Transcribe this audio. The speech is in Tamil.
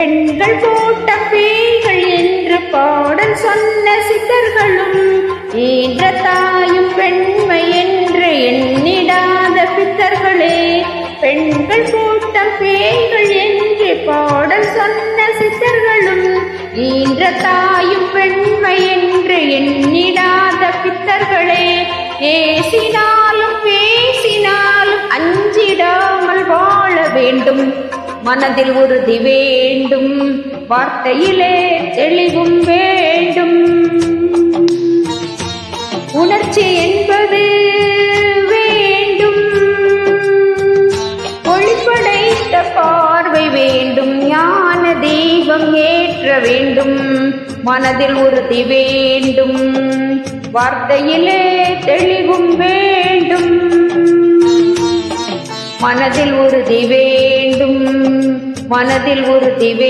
பெண்கள் போட்ட பேய்கள் என்று பாடல் சொன்ன சித்தர்களும் ஈன்ற தாயும் பெண்மை என்று எண்ணிடாத பித்தர்களே. பெண்கள் போட்ட பேய்கள் என்று பாடல் சொன்ன சித்தர்களும் ஈன்ற தாயும் பெண்மை என்று எண்ணிடாத பித்தர்களே. ஏசினாலும் பேசினாலும் அஞ்சிடாமல் வாழ வேண்டும். மனதில் உறுதி வேண்டும், வார்த்தையிலே தெளிவும் வேண்டும். உணர்ச்சி என்பது வேண்டும், ஒளிப்படைத்த பார்வை வேண்டும், ஞான தீபம் ஏற்ற வேண்டும். மனதில் உறுதி வேண்டும், வார்த்தையிலே தெளிவும் வேண்டும். மனதில் உறுதி வேண்டும், மனதில் உறுதி வேண்டும்.